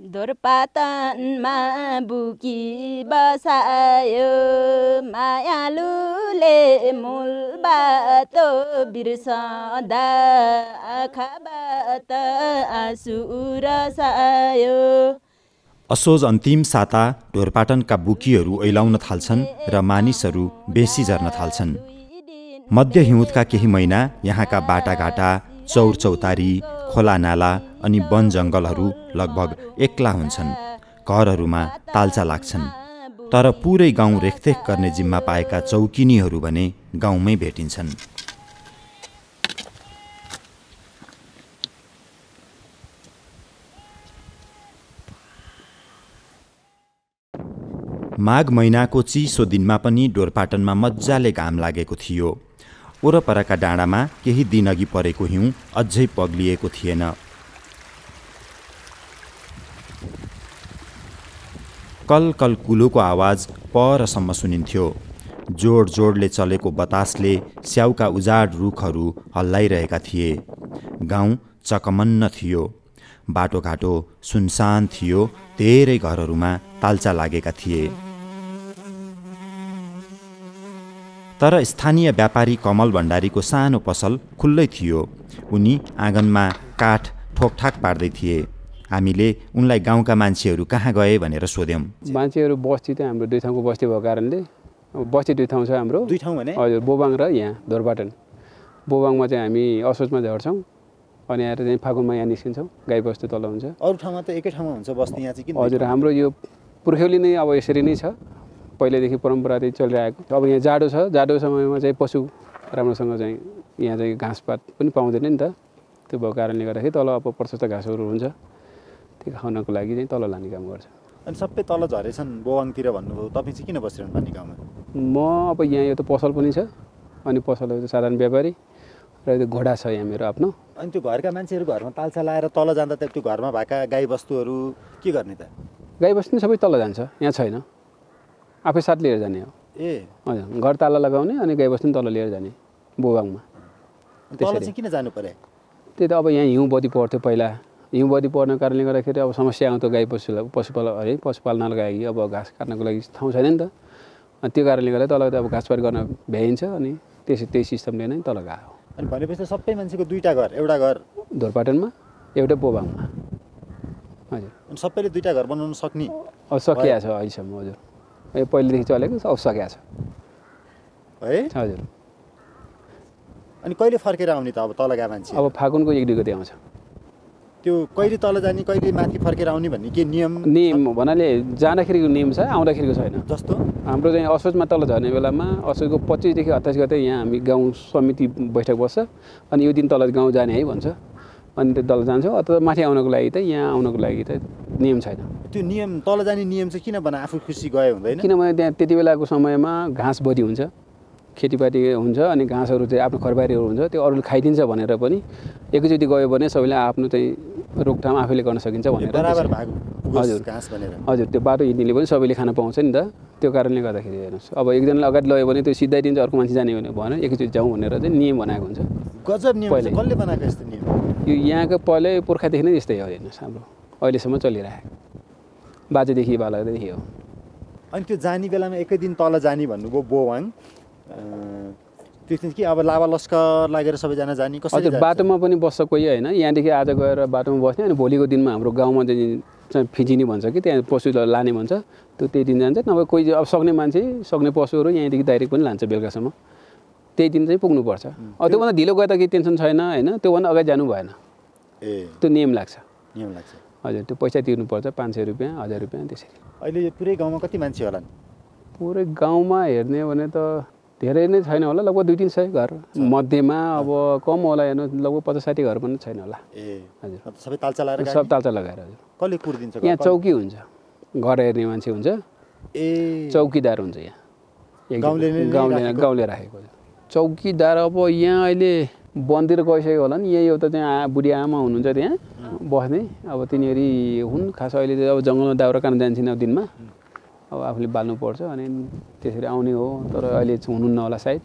दोरपातनमा bookie बसायो मायालुले मूल बाटो बिर्सदा आँखाबाट आँसु रसायो। असोज अन्तिम साता ढोरपाटनका बुकीहरू ऐलाउन थाल्छन् र मानिसहरू बेसी झर्न थाल्छन्। मध्य हिउँदका केही महिना यहाँका बाटाघाटा, चौरचौतारी, खोलानाला अनि वन जङ्गलहरू लगभग एक्ला हुन्छन्। घरहरूमा ताल्चा लाग्छन्। तर पुरै गाउँ रेखदेख गर्ने जिम्मा पाएका चौकिनीहरू भने गाउँमै भेटिन्छन्। माघ महिनाको चिसो दिनमा पनि ढोरपाटनमा मजाले घाम लागेको थियो। वरपरका डाँडामा केही दिनअघि परेको हिउँ अझै पग्लिएको थिएन। कल कल कुलोको आवाज परसम्म सुनिन्थ्यो। जोड जोडले चलेको बतासले स्याउका उजाड रुखहरू हल्लाइरहेका थिए। गाउँ चकमन्न थियो। बाटोघाटो सुनसान थियो। धेरै घरहरूमा ताल्चा लागेका थिए। तर स्थानीय व्यापारी कमल भण्डारीको सानो पसल खुल्लै थियो। उनी आँगनमा काठ ठोकठाक पार्दै थिए। हामीले उनलाई गाउँका मान्छेहरू कहाँ गए भनेर सोध्यौँ। मान्छेहरू बस्ती चाहिँ हाम्रो दुई ठाउँको बस्ती भएको कारणले बस्ती दुई ठाउँ छ हाम्रो। दुई ठाउँ भने? हजुर, बोबाङ र यहाँ ढोरपाटन। बोबाङमा चाहिँ हामी असोजमा झर्छौँ अनि आएर चाहिँ फागुनमा यहाँ निस्किन्छौँ। गाईबस्तु तल हुन्छ। अरू ठाउँमा त एकै ठाउँमा हुन्छ बस्ती, यहाँ चाहिँ किन? हजुर, हाम्रो यो पुर्ख्यौली नै अब यसरी नै छ। पहिल्यैदेखि परम्परा चाहिँ चलिरहेको। अब यहाँ जाडो छ। जाडो समयमा चाहिँ पशु राम्रोसँग चाहिँ यहाँ चाहिँ घाँसपात पनि पाउँदैन नि त। त्यो भएको कारणले गर्दाखेरि तल अब प्रशस्त घाँसहरू हुन्छ। त्यो खानको लागि चाहिँ तल लाने काम गर्छ। अनि सबै तल झरेछन् बोवाङतिर भन्नुभयो। तपाईँ चाहिँ किन बसिरहनु पर्ने गाउँमा? म अब यहाँ यो त पसल पनि छ अनि पसलहरू त साधारण व्यापारी र त्यो घोडा छ यहाँ मेरो आफ्नो। अनि त्यो घरका मान्छेहरू घरमा ताल्चा लाएर तल जाँदा त त्यो घरमा भएका गाईबस्तुहरू के गर्ने त? गाईबस्तु सबै तल जान्छ, यहाँ छैन। आफै साथ लिएर जाने हो। ए हजुर, घर ताला लगाउने अनि गाईबस्तु तल लिएर जाने बोबाङमा। तल चाहिँ किन जानु पर्यो? त्यही त अब यहाँ हिउँ बढी पर्थ्यो पहिला। हिउँ बढी पर्ने कारणले गर्दाखेरि अब समस्या आउँथ्यो गाई पशुपाल्नको लागि। अब घाँस काट्नको लागि ठाउँ छैन नि त। अनि त्यो कारणले गर्दा तल त अब घाँसपात गर्न भ्याइन्छ अनि त्यही सिस्टमले नै तल गयो। अनि भनेपछि सबै मान्छेको दुईवटा घर, एउटा घर ढोरपाटनमा एउटा बोबाङमा। हजुर, अनि सबैले दुईवटा घर बनाउन सक्ने? अब सकिया छ अहिलेसम्म। हजुर, यो पहिलेदेखि चलेको अब सकिया छ है। हजुर। अनि कहिले फर्केर आउने त अब तलका मान्छे? अब फागुनको 1-2 गते आउँछ। त्यो कहिले तल जाने कहिले माथि फर्केर आउने भन्ने के नियम भन्नाले जाँदाखेरिको नियम छ, आउँदाखेरिको छैन। जस्तो हाम्रो चाहिँ असोजमा तल झर्ने बेलामा असोजको 25 देखि 28 गते यहाँ हामी गाउँ समिति बैठक बस्छ अनि यो दिन तल गाउँ जाने है भन्छ। अनि त्यो तल जान्छौँ। अथवा माथि आउनको लागि त यहाँ आउनको लागि त नियम छैन। त्यो नियम तल जाने नियम चाहिँ किन बना? आफू खुसी गयो हुँदैन? किनभने त्यहाँ त्यति बेलाको समयमा घाँस बढी हुन्छ, खेतीपाती हुन्छ अनि घाँसहरू चाहिँ आफ्नो खरबारीहरू हुन्छ, त्यो अरूले खाइदिन्छ भनेर पनि एकैचोटि गयो भने सबैले आफ्नो चाहिँ रोकथाम आफैले गर्न सकिन्छ भनेर। बराबर भाग हजुर घाँस भनेर। हजुर, त्यो बाटो हिँड्नेले पनि सबैले खान पाउँछ नि त। त्यो कारणले गर्दाखेरि हेर्नुहोस्, अब एकजनाले अगाडि लग्यो भने त्यो सिधाइदिन्छ, अर्को मान्छे जाने भने एकैचोटि जाउँ भनेर चाहिँ नियम बनाएको हुन्छ। गजब नियम। कसले बनाएको यस्तो नियम? यो यहाँको पहिल्यै पुर्खादेखि नै यस्तै हो। हेर्नुहोस्, हाम्रो अहिलेसम्म चलिरहेको बाजेदेखि बालकदेखि हो। अनि त्यो जाने बेलामा एकै दिन तल जाने भन्नुभयो बोवाङ। त्यो चाहिँ कि अब लाभा लस्कर लागेर सबैजना जाने? कसरी? हजुर, बाटोमा पनि बस्छ कोही होइन। यहाँदेखि आज गएर बाटोमा बस्ने अनि भोलिको दिनमा हाम्रो गाउँमा चाहिँ फिजिने भन्छ कि त्यहाँ पशु लाने भन्छ, त्यो त्यही दिन जान्छ। नभए कोही अब सक्ने मान्छे सक्ने पशुहरू यहाँदेखि डाइरेक्ट पनि लान्छ बेलुकासम्म। त्यही दिन चाहिँ पुग्नुपर्छ। त्योभन्दा ढिलो गए त केही टेन्सन छैन होइन। त्योभन्दा अगाडि जानु भएन। ए त्यो नियम लाग्छ। नियम लाग्छ। हजुर, त्यो पैसा तिर्नुपर्छ 500 रुपियाँ 1000 रुपियाँ त्यसरी। अहिले पुरै गाउँमा कति मान्छे होलान्? पुरै गाउँमा हेर्ने भने त धेरै नै छैन होला, लगभग 200-300 घर मध्येमा। अब कम होला हेर्नु, लगभग 50-60 घर पनि छैन होला। ए हजुर, सबै ताल्चा लगाएर? सब ताल्चा लगाएर। हजुर, कसले कुर्दिन्छ? यहाँ चौकी हुन्छ, घर हेर्ने मान्छे हुन्छ। ए चौकीदार हुन्छ यहाँ। गाउँले राखेको चौकीदार। अब यहाँ अहिले वनतिर गइसक्यो होला नि। यहाँ एउटा चाहिँ बुढी आमा हुनुहुन्छ त्यहाँ बस्ने। अब तिनीहरू हुन्। खास अहिले चाहिँ अब जङ्गलमा दाउरा काट्न जान्छन् अब दिनमा। अब आफूले बाल्नुपर्छ अनि त्यसरी आउने हो। तर अहिले हुनुहुन्न होला सायद,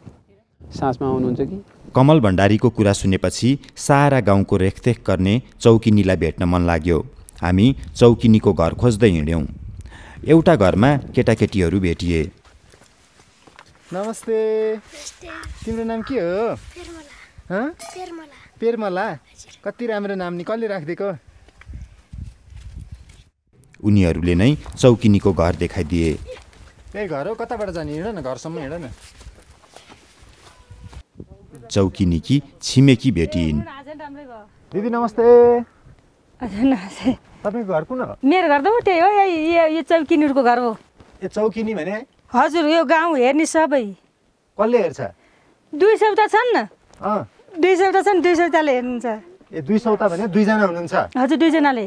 साँझमा आउनुहुन्छ कि। कमल भण्डारीको कुरा सुनेपछि सारा गाउँको रेखदेख गर्ने चौकिनीलाई भेट्न मन लाग्यो। हामी चौकिनीको घर खोज्दै हिँड्यौँ। एउटा घरमा केटाकेटीहरू भेटिए। नमस्ते, तिम्रो नाम के हो? पेर्मला। कति राम्रो नाम नि, कसले राखिदिएको? उनीहरूले नै चौकिनीको घर देखाइदिए। ए घर हो, कताबाट जाने? हिँड न, घरसम्म हिँड न। चौकिनीकी छिमेकी भेटिन्। दिदी नमस्ते। नमस्ते। तपाईँको घर कुन हो? मेरो घर त त्यही हो, यो चौकिनीको घर हो। ए चौकिनी भने? हजुर, यो गाउँ हेर्ने सबै। कसले हेर्छ? 2 सौता छन् न। 2 सौता छन्, 2 सौताले हेर्नुहुन्छ। ए 2 सौता भने 2 जना हुनुहुन्छ? हजुर, 2 जनाले।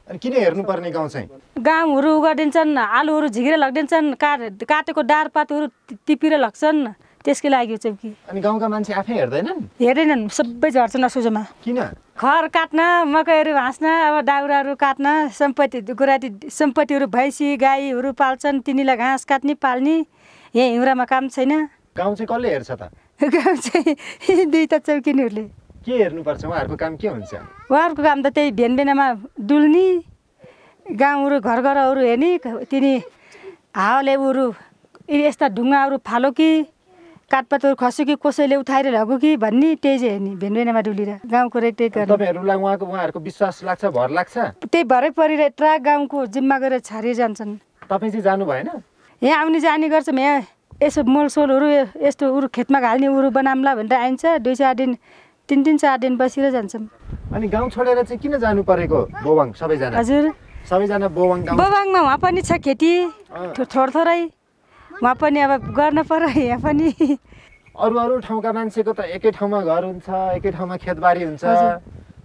अनि किन हेर्नुपर्ने गाउँ चाहिँ? गाउँहरू गरिदिन्छन्, आलुहरू झिकेर लगिदिन्छन्, काटेको डारपातहरू टिपेर लग्छन्, त्यसकै लागि हो चौकी। अनि गाउँका मान्छे आफै हेर्दैनन्? हेर्दैनन्, सबै झर्छन् असोजमा। किन? खर काट्न, मकैहरू हाँस्न, अब दाउराहरू काट्न, सम्पत्तिहरू भैँसी गाईहरू पाल्छन्, तिनीलाई घाँस काट्ने पाल्ने। यहाँ हिउँरामा काम छैन। गाउँ चाहिँ कसले हेर्छ त? गाउँ चाहिँ 2 त चौकिनीहरूले। के हेर्नुपर्छ? उहाँहरूको काम के हुन्छ? उहाँहरूको काम त त्यही भेनभेनामा डुल्ने, गाउँहरू घर घरहरू हेर्ने, तिनी हावाले यस्ता ढुङ्गाहरू फालो कि काठपातहरू खस्यो कि कसैले उठाएर लग्यो कि भन्ने, त्यही चाहिँ हेर्ने भेनभेनामा डुलेर गाउँको रेखदेख गर्ने। तपाईँहरूलाई उहाँहरूको विश्वास लाग्छ, भर लाग्छ? त्यही भरै परिरहेको ट्रक गाउँको जिम्मा गरेर छारिएर जान्छन्। तपाईँ चाहिँ जानु भएन? यहाँ आउने जाने गर्छ, यहाँ यसो मोलसोलहरू यस्तो खेतमा हाल्ने बनाउँला भनेर आइन्छ। 2-4 दिन, 3-4 दिन बसेर जान्छौँ। अनि गाउँ छोडेर चाहिँ किन जानु परेको? बोवाङ सबैजना? हजुर, सबैजना बोवाङ गाउँ? बोवाङमा वहाँ पनि छ खेती थोरै, वहाँ पनि अब गर्न पर्यो। यहाँ पनि अरू ठाउँका मान्छेको त एकै ठाउँमा घर हुन्छ, एकै ठाउँमा खेतबारी हुन्छ।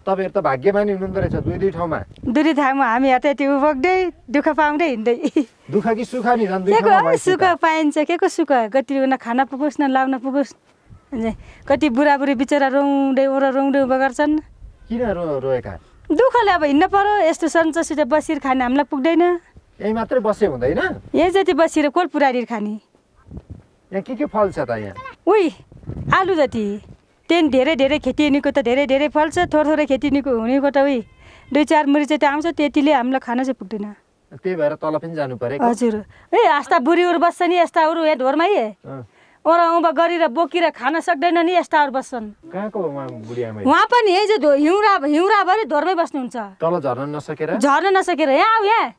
तपाईँहरू त भाग्यमानी हुनुहुँदो रहेछ, 2 ठाउँमा। 2 ठाउँमा हामी यति उभ्दै दुःख पाउँदै हिँड्दै। दुःख कि सुख नि? के को सुख पाइन्छ, के को सुख? कति न खाना पुगोस् न लाउन पुगोस्। कति बुढाबुढी बिचरा रोउँदै उभा गर्छन्। किन रोएका? दुःखले अब हिँड्न पर्यो। यस्तो सन्चसित बसेर खाने हामीलाई पुग्दैन। यही मात्रै बसे हुँदैन? यही जति बसेर कोल पुरारी खाने। यहाँ के फल्छ त? यहाँ उही आलु जति, त्यही धेरै खेती हुनेको त धेरै फल्छ, थोरै खेती हुनेको त उही 2-4 मुरी चाहिँ आउँछ, त्यतिले हामीलाई खान चाहिँ पुग्दैन। त्यही भएर तल पनि जानु पर्यो। हजुर, आस्ता बुढीहरू बस्छ नि यस्ताहरू, यहाँ ढोरमै उभा गरेर बोकेर खान सक्दैन नि यस्ताहरू बस्छन्। कहाँको बुढी आमा? उहाँ पनि यही चाहिँ हिउँराभरि ढोरमै बस्नुहुन्छ। तल झर्न नसकेर? झर्न नसकेर यहाँ आऊ। यहाँ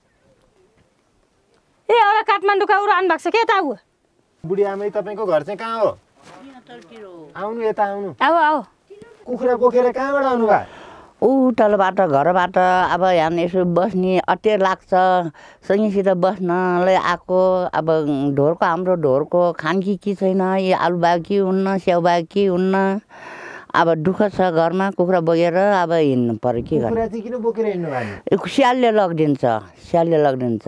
एउटा काठमाडौँका आउनु भएको छ के यता आऊ। बुढी आमै तपाईँको घर चाहिँ कहाँ हो? आउनु यता, आउनु। आऊ। कुखुरा बोकेर कहाँबाट आउनु भयो? तलबाट घरबाट अब यहाँ यसो बस्ने अटेर लाग्छ, सँगैसित बस्नलाई आएको। अब हाम्रो ढोरको खानकी के छैन, यो आलु बाग कि हुन्न, स्याउ बाग कि हुन्न। अब दुःख छ घरमा, कुखुरा बोकेर अब हिँड्नु पर्यो। के गर्नु? किन बोकेर हिँड्नु भयो? स्यालले लगिदिन्छ।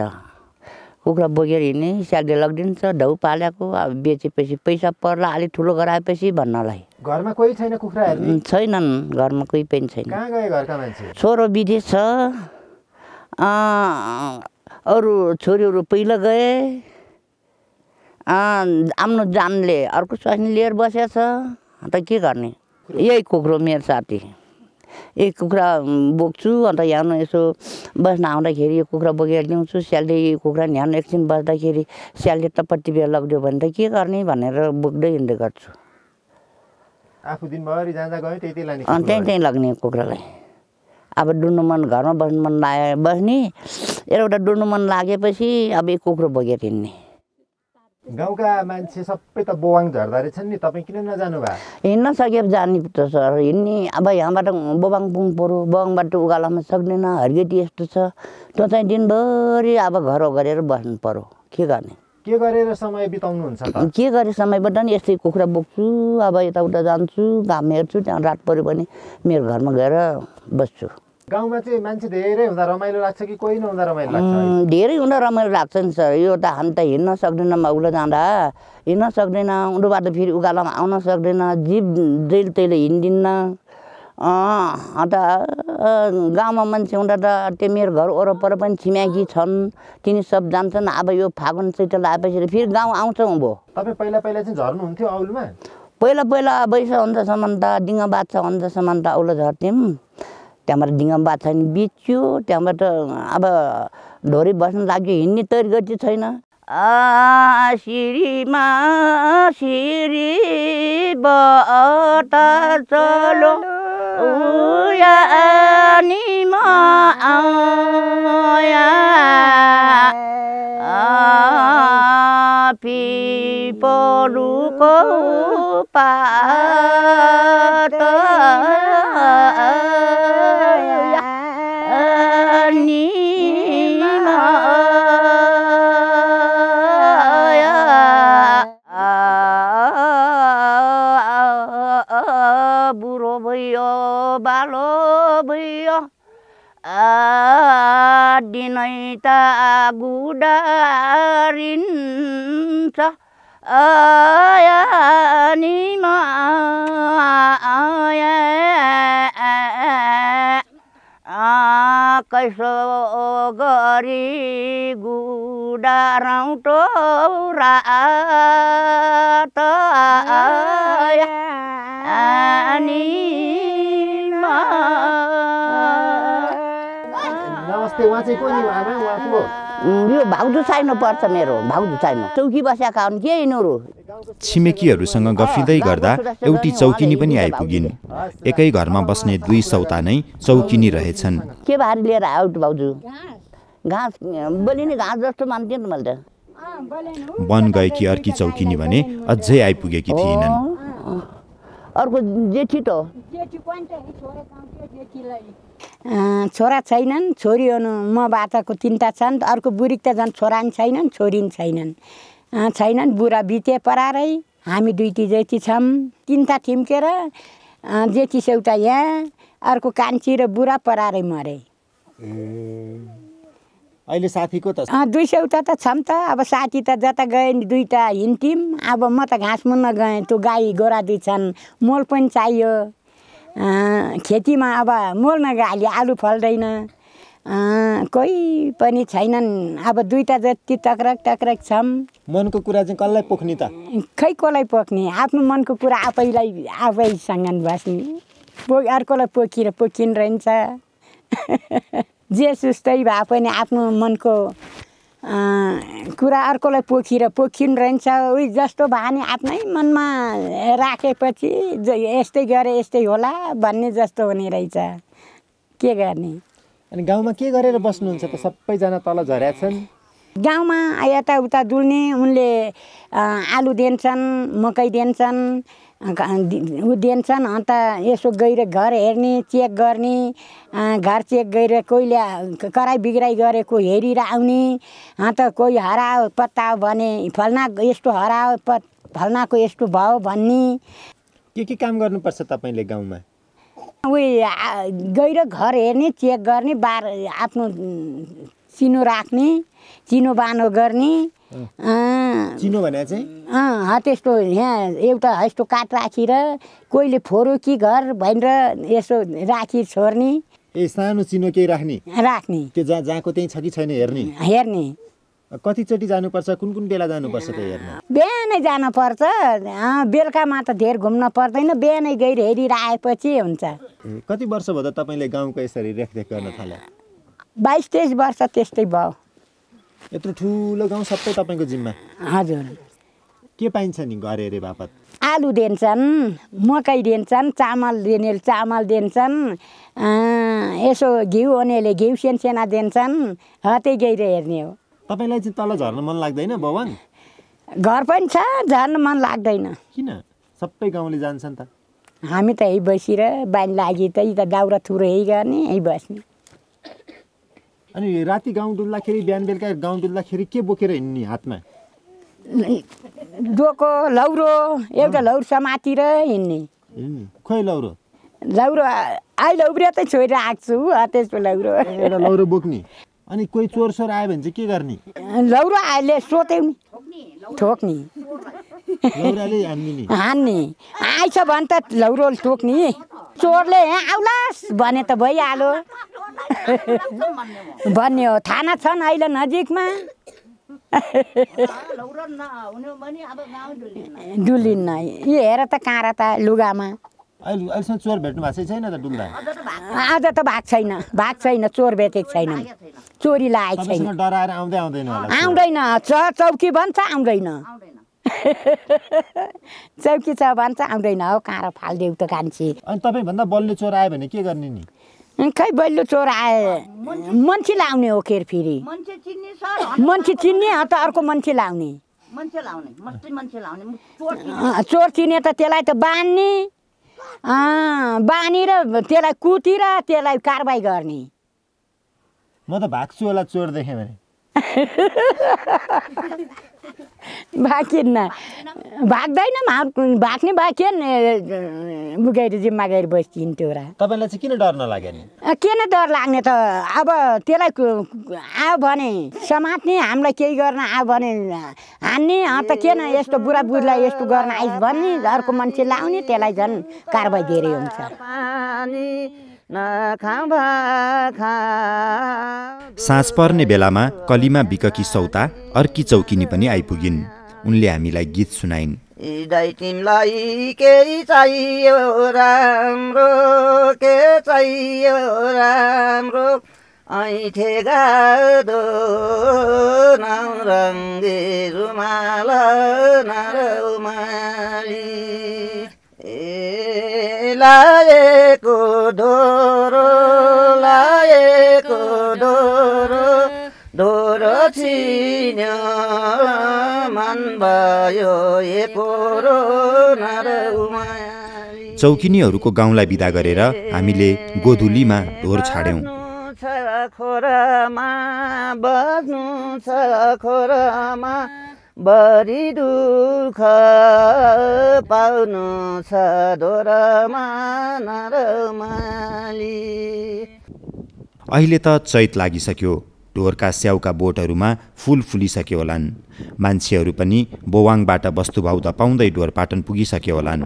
कुखुरा बोकेर हिँड्ने, स्यालले लगिदिन्छ। ढाउ पालेको अब बेचेपछि पैसा पर्ला, अलिक ठुलो गराएपछि भन्नलाई। घरमा कोही छैन कुखुरा हेर्ने? छैनन्, घरमा कोही पनि छैन। कहाँ गए घरका मान्छे? छोरो विदेश छ, अरू छोरीहरू पहिला गए। आफ्नो जानले अर्को स्वास्नी लिएर बसेको छ, अन्त के गर्ने? यही कुखुरा मेरो साथी, यही कुखुरा बोक्छु। अन्त यहाँ यसो बस्न आउँदाखेरि यो कुखुरा बोकेर ल्याउँछु। स्यालले कुखुरा न्यानो एकछिन बस्दाखेरि स्यालले टपट्टि बेर लगिदियो भने त के गर्ने भनेर बोक्दै हिँड्दै गर्छु। आफू दिनभरि जाँदा गयो त्यही लाने? त्यहीँ लग्ने कुखुरालाई। अब डुल्नु मन, घरमा बस्नु मन लाग्यो बस्ने, एउटा डुल्नु मन लागेपछि अब यो कुखुरा बोकेर हिँड्ने। गाउँका मान्छे सबै त बोवाङ झर्दा रहेछन् नि, तपाईँ किन नजानु भयो? हिँड्न सके जाने त सर, हिँड्ने। अब यहाँबाट बोबाङ पुग्नु पऱ्यो, बोबाङबाट उकालोमा सक्दैन, हर्गेटी यस्तो छ। त्यो चाहिँ दिनभरि अब घर गरेर बस्नु पऱ्यो। के गर्ने? के गरेर समय बिताउनुहुन्छ त? के गरे समयबाट नि यस्तै कुखुरा बोक्छु, अब यताउता जान्छु, घाम हेर्छु, त्यहाँ रात पऱ्यो भने मेरो घरमा गएर बस्छु। गाउँमा चाहिँ मान्छे धेरै हुँदा रमाइलो लाग्छ कि कोही नहुँदा रमाइलो लाग्छ? धेरै हुँदा रमाइलो लाग्छ नि सर। यो त हामी त हिँड्न सक्दैन, उल्लो जाँदा हिँड्न सक्दैन, उँधोबाट फेरि उकालोमा आउन सक्दैन, जीव जहिले तैले हिँड्दिन्न। अन्त गाउँमा मान्छे हुँदा त त्यो मेरो घर वरपर पनि छिमेकी छन्, तिनी सब जान्छन्। अब यो फागुन चैत्र लागेपछि फेरि गाउँ आउँछ उँभो। तपाईँ पहिला चाहिँ झर्नुहुन्थ्यो औलमा? पहिला बैसा हुँदासम्म त डिङ्गा बाँच्छ हुँदासम्म त औलो झर्थ्यौँ। त्यहाँबाट डिङ्गम्बा छैन बिच्यो त्यहाँबाट अब ढोरी बस्न लाग्यो हिँड्ने तरिका चाहिँ छैन सिरीमा सिरी बता चलो उयानीमा आया पिपलुको पात बुढो भयो बालो भयो दिनै त गुडारिन्छ आयानीमा कैसो गरी गुडारौँ रात नमस्ते उहाँ चाहिँ को नि आमा उहाँ को यो भाउजू चाहिनु पर्छ मेरो भाउजू चाहिनु चौकी बसेका हुन् के यिनीहरू छिमेकीहरूसँग गफिँदै गर्दा एउटी चौकिनी पनि आइपुगिन् एकै घरमा बस्ने 2 सौता नै चौकिनी रहेछन् के भारी लिएर आऊ भाउजू घाँस बलिने घाँस जस्तो मान्थ्यो नि मैले त वन गएकी अर्की चौकिनी भने अझै आइपुगेकी थिएनन् अर्को जेठी त छोरा छैनन् छोरी म बाटाको 3टा छन् अर्को बुढी त झन् छोरा नि छैनन् छोरी नि छैनन् बुढा बिते परारै हामी 2 जेठी छौँ 3टा ठिम्केर जेठी सेउटा यहाँ अर्को कान्छी र बुढा परारै मरे अहिले साथीको त 2 सेउटा त छौँ त अब साथी त जता गए नि 2टा हिँड्थ्यौँ अब म त घाँस मुन्न गएँ त्यो गाई गोरा 2 छन् मोल पनि चाहियो खेतीमा अब मोल नगाली आलु फल्दैन कोही पनि छैनन् अब 2टा जति टक्रक छौँ मनको कुरा चाहिँ कसलाई पोख्ने त खै कसलाई पोख्ने आफ्नो मनको कुरा आफैसँग बस्ने अर्कोलाई पोखिन रहन्छ जे सुस्तै भए पनि आफ्नो मनको कुरा अर्कोलाई पोखिन रहन्छ उही जस्तो भए नि आफ्नै मनमा राखेपछि यस्तै गरे यस्तै होला भन्ने जस्तो हुने रहेछ के गर्ने अनि गाउँमा के गरेर बस्नुहुन्छ त सबैजना तल झर्या छन् गाउँमा यताउता डुल्ने उनले आलु दिन्छन् मकै दिन्छन् दिन्छन् अन्त यसो गएर घर हेर्ने चेक गर्ने घर चेक गरेर कोहीले कराई बिग्राई गरेको हेरेर आउने अन्त कोही हरायो पत्ता भने फल्ना यस्तो हरायो फल्नाको यस्तो भयो भन्ने के काम गर्नुपर्छ तपाईँले गाउँमा उही गएर घर हेर्ने चेक गर्ने बार आफ्नो चिनो राख्ने चिनो बानो गर्ने चिनो भने चाहिँ त्यस्तो यहाँ एउटा यस्तो काठ राखेर कोहीले फोरो कि घर भनेर यसो राखी छोड्ने ए सानो चिनो केही राख्ने त्यो जहाँको त्यही छ कि छैन हेर्ने कतिचोटि जानुपर्छ कुन बेला जानुपर्छ त हेर्न बिहानै जानुपर्छ बेलुकामा त धेर घुम्न पर्दैन बिहानै गएर हेरेर आएपछि हुन्छ कति वर्ष भयो त तपाईँले गाउँको यसरी रेखदेख गर्न थाले 22-23 वर्ष त्यस्तै भयो यत्रो ठुलो गाउँ सबै तपाईँको जिम्मा हजुर के पाइन्छ नि घर हेरे बापत आलु दिन्छन् मकै दिन्छन् चामल दिनेले चामल दिन्छन् यसो घिउ हुनेले घिउ सेना दिन्छन् त्यही गएर हेर्ने हो तपाईँलाई चाहिँ तल झर्न मन लाग्दैन बवान घर पनि छ झर्न मन लाग्दैन किन सबै गाउँले जान्छन् त हामी त यही बसेर बानी लागि त यता दाउरा थुरो यही गर्ने यही बस्ने अनि राति गाउँ डुल्दाखेरि बिहान बेलुका गाउँ डुल्दाखेरि के बोकेर हिँड्ने हातमा डोको लौरो एउटा लौरो समातेर हिँड्ने खोइ लौरो अहिले उब्रिएतै छोडेर आएको छु त्यसको लौरो एउटा लौरो बोक्ने अनि कोही चोर आयो भने चाहिँ के गर्ने लौरो अहिले सोत्याउने ठोक्ने लौराले हान्ने आइछ भने त लौरो ठोक्ने चोरले यहाँ आउलास् भने त भइहाल्यो भन्ने हो थाना छन् अहिले नजिकमा डुलिन्न यो हेर त काँडा त लुगामा अहिलेसम्म चोर भेट्नु भएको छैन त डुल्दा? आज त भाग छैन चोर भेटेको छैन चोरी लागेको छैन तपाईँसँग डराएर आउँदैन होला? आउँदैन चौकी भन्छ आउँदैन चौकी छ भन्छ आउँदैन हो कहाँ फालिदेऊ त कान्छी। अनि तपाईँभन्दा बलियो चोर आयो भने के गर्ने नि? खै बलियो चोर आए मान्छे लाउने हो के फेरि मान्छे चिन्ने त अर्को मान्छे लाउने चोर चिने त त्यसलाई त बाँध्ने बाँधेर त्यसलाई कुटेर त्यसलाई कारबाही गर्ने। म त भाग्छु होला चोर देखेँ भने। भागिन्न भाग्दैन भाग्ने भाग्यन बुगाएर जिम्मा गएर बस्थिन्थ्यो र। तपाईँलाई चाहिँ किन डर नलाग्यो नि? किन डर लाग्ने त अब त्यसलाई आयो भने समात्ने हामीलाई केही गर्न आयो भने हान्ने त किन यस्तो बुढाबुढीलाई यस्तो गर्न आइस भन्ने अर्को मान्छे लाउने त्यसलाई झन् कारबाही धेरै हुन्छ। साँझ पर्ने बेलामा कलीमा बिककी सौता अर्की चौकिनी पनि आइपुगिन्। उनले हामीलाई गीत सुनाइन्। तिमीलाई केही चाहियो राम्रो के चाहियो राम्रो ऐठे गादो नरङ्गी रुमाल नरौमाली लाएको डोरो डोरो छिन्यो मन भयो एकोरो नरौमाली। चौकिनीहरूको गाउँलाई बिदा गरेर हामीले गोधुलीमा ढोर छाड्यौं। खोरमा बस्नु छ खोरमा बढी दुःख पाउनु छ डोरमा नरमाली। अहिले त चैत लागिसक्यो। ढोरका स्याउका बोटहरूमा फूल फुलिसक्यो होलान्। मान्छेहरू पनि बोवाङबाट वस्तुभाउ धपाउँदै ढोरपाटन पुगिसक्यो होलान्।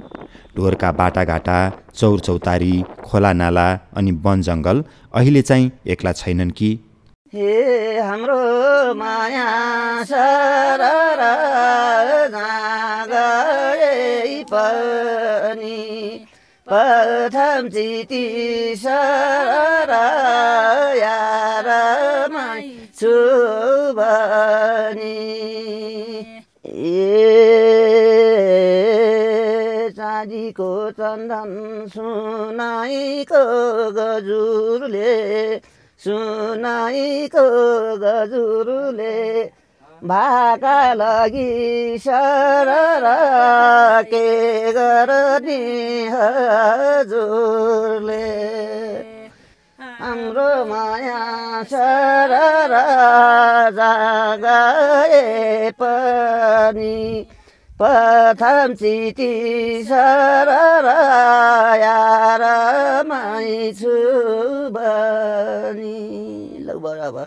ढोरका बाटाघाटा चौरचौतारी खोलानाला अनि वन जङ्गल अहिले चाहिँ एक्ला छैनन् कि? हे हाम्रो माया सररा गए पनि प्रथम चिठी सररा यारमै छु भनी चाँदीको चन्दन सुनाइको गजुरले सुनाइको गजुरले भाका लागि सररा के गर्ने हजुरले हाम्रो माया सररा जागए पनि प्रथम चिठी सररा यारमै छु भनी। ल बराबर